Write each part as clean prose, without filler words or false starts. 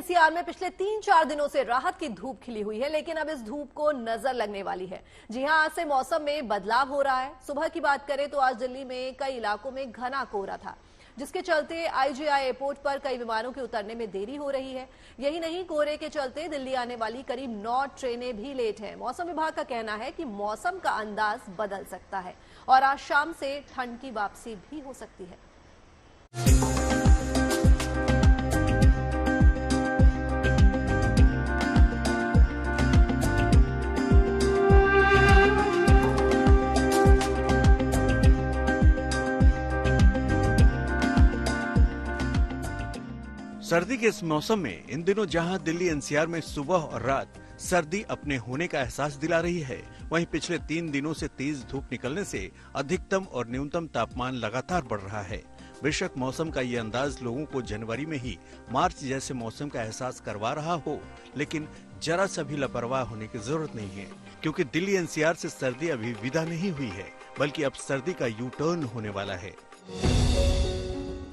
NCR में पिछले 3-4 दिनों से राहत की धूप खिली हुई है, लेकिन अब इस धूप को नजर लगने वाली है। जी हां, आज से मौसम में बदलाव हो रहा है। सुबह की बात करें तो आज दिल्ली में कई इलाकों में घना कोहरा था, जिसके चलते आईजीआई एयरपोर्ट पर कई विमानों के उतरने में देरी हो रही है। यही नहीं, कोहरे के चलते दिल्ली आने वाली करीब 9 ट्रेनें भी लेट हैं। मौसम विभाग का कहना है कि मौसम का अंदाज बदल सकता है और आज शाम से ठंड की वापसी भी हो सकती है। सर्दी के इस मौसम में इन दिनों जहां दिल्ली एनसीआर में सुबह और रात सर्दी अपने होने का एहसास दिला रही है, वहीं पिछले 3 दिनों से तेज धूप निकलने से अधिकतम और न्यूनतम तापमान लगातार बढ़ रहा है। बेशक मौसम का ये अंदाज लोगों को जनवरी में ही मार्च जैसे मौसम का एहसास करवा रहा हो, लेकिन जरा सा भी लापरवाह होने की जरूरत नहीं है, क्योंकि दिल्ली एनसीआर से सर्दी अभी विदा नहीं हुई है, बल्कि अब सर्दी का यू टर्न होने वाला है।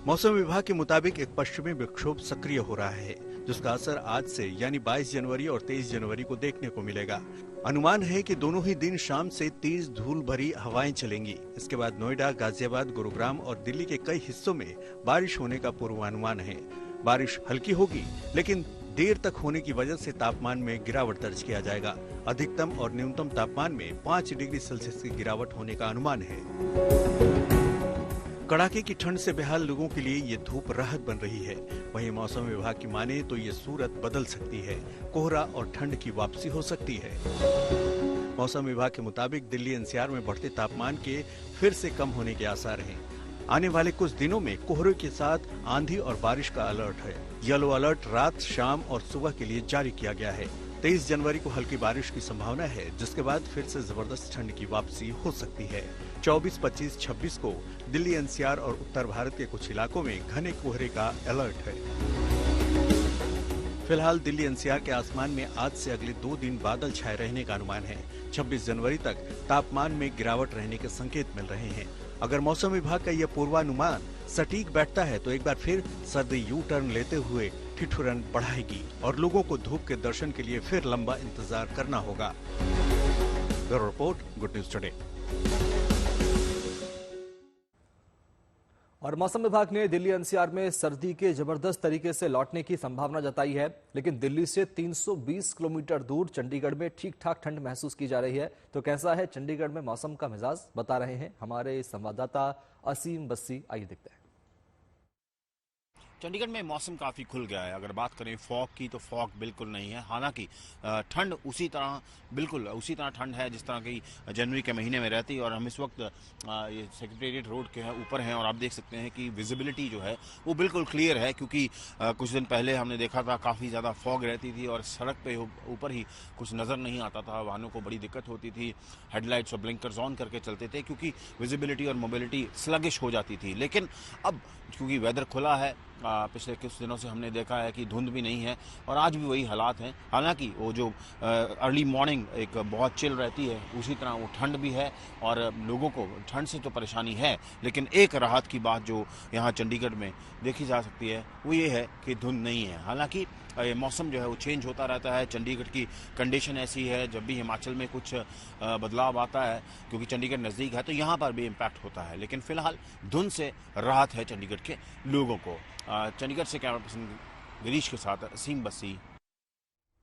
मौसम विभाग के मुताबिक एक पश्चिमी विक्षोभ सक्रिय हो रहा है, जिसका असर आज से यानी 22 जनवरी और 23 जनवरी को देखने को मिलेगा। अनुमान है कि दोनों ही दिन शाम से तेज धूल भरी हवाएं चलेंगी। इसके बाद नोएडा, गाजियाबाद, गुरुग्राम और दिल्ली के कई हिस्सों में बारिश होने का पूर्वानुमान है। बारिश हल्की होगी, लेकिन देर तक होने की वजह से तापमान में गिरावट दर्ज किया जाएगा। अधिकतम और न्यूनतम तापमान में 5 डिग्री सेल्सियस की गिरावट होने का अनुमान है। कड़ाके की ठंड से बेहाल लोगों के लिए ये धूप राहत बन रही है। वहीं मौसम विभाग की माने तो ये सूरत बदल सकती है, कोहरा और ठंड की वापसी हो सकती है। मौसम विभाग के मुताबिक दिल्ली एनसीआर में बढ़ते तापमान के फिर से कम होने के आसार हैं। आने वाले कुछ दिनों में कोहरे के साथ आंधी और बारिश का अलर्ट है। येलो अलर्ट रात, शाम और सुबह के लिए जारी किया गया है। 23 जनवरी को हल्की बारिश की संभावना है, जिसके बाद फिर से जबरदस्त ठंड की वापसी हो सकती है। 24, 25, 26 को दिल्ली एनसीआर और उत्तर भारत के कुछ इलाकों में घने कोहरे का अलर्ट है। फिलहाल दिल्ली एनसीआर के आसमान में आज से अगले 2 दिन बादल छाए रहने का अनुमान है। 26 जनवरी तक तापमान में गिरावट रहने के संकेत मिल रहे हैं। अगर मौसम विभाग का यह पूर्वानुमान सटीक बैठता है तो एक बार फिर सर्दी यू टर्न लेते हुए ठिठुरन बढ़ाएगी और लोगों को धूप के दर्शन के लिए फिर लंबा इंतजार करना होगा। Bureau report, good news today. और मौसम विभाग ने दिल्ली एनसीआर में सर्दी के जबरदस्त तरीके से लौटने की संभावना जताई है, लेकिन दिल्ली से 320 किलोमीटर दूर चंडीगढ़ में ठीक ठाक ठंड महसूस की जा रही है। तो कैसा है चंडीगढ़ में मौसम का मिजाज, बता रहे हैं हमारे संवाददाता असीम बस्सी। आइए देखते हैं। चंडीगढ़ में मौसम काफ़ी खुल गया है। अगर बात करें फॉग की, तो फॉग बिल्कुल नहीं है। हालांकि ठंड बिल्कुल उसी तरह ठंड है जिस तरह की जनवरी के महीने में रहती है। और हम इस वक्त ये सेक्रेटेरिएट रोड के ऊपर हैं और आप देख सकते हैं कि विजिबिलिटी जो है वो बिल्कुल क्लियर है, क्योंकि कुछ दिन पहले हमने देखा था काफ़ी ज़्यादा फॉग रहती थी और सड़क पे ऊपर ही कुछ नज़र नहीं आता था। वाहनों को बड़ी दिक्कत होती थी, हेडलाइट्स और ब्लिंकर्स ऑन करके चलते थे, क्योंकि विजिबिलिटी और मोबिलिटी स्लगिश हो जाती थी। लेकिन अब क्योंकि वेदर खुला है, पिछले कुछ दिनों से हमने देखा है कि धुंध भी नहीं है और आज भी वही हालात हैं। हालांकि वो जो अर्ली मॉर्निंग एक बहुत चिल रहती है, उसी तरह वो ठंड भी है और लोगों को ठंड से तो परेशानी है, लेकिन एक राहत की बात जो यहाँ चंडीगढ़ में देखी जा सकती है वो ये है कि धुंध नहीं है। हालांकि ये मौसम जो है वो चेंज होता रहता है। चंडीगढ़ की कंडीशन ऐसी है, जब भी हिमाचल में कुछ बदलाव आता है, क्योंकि चंडीगढ़ नज़दीक है, तो यहाँ पर भी इम्पैक्ट होता है। लेकिन फिलहाल धुंध से राहत है चंडीगढ़ के लोगों को। चंडीगढ़ से कैमरा पर्सन गिरीश के साथ असीम बस्सी,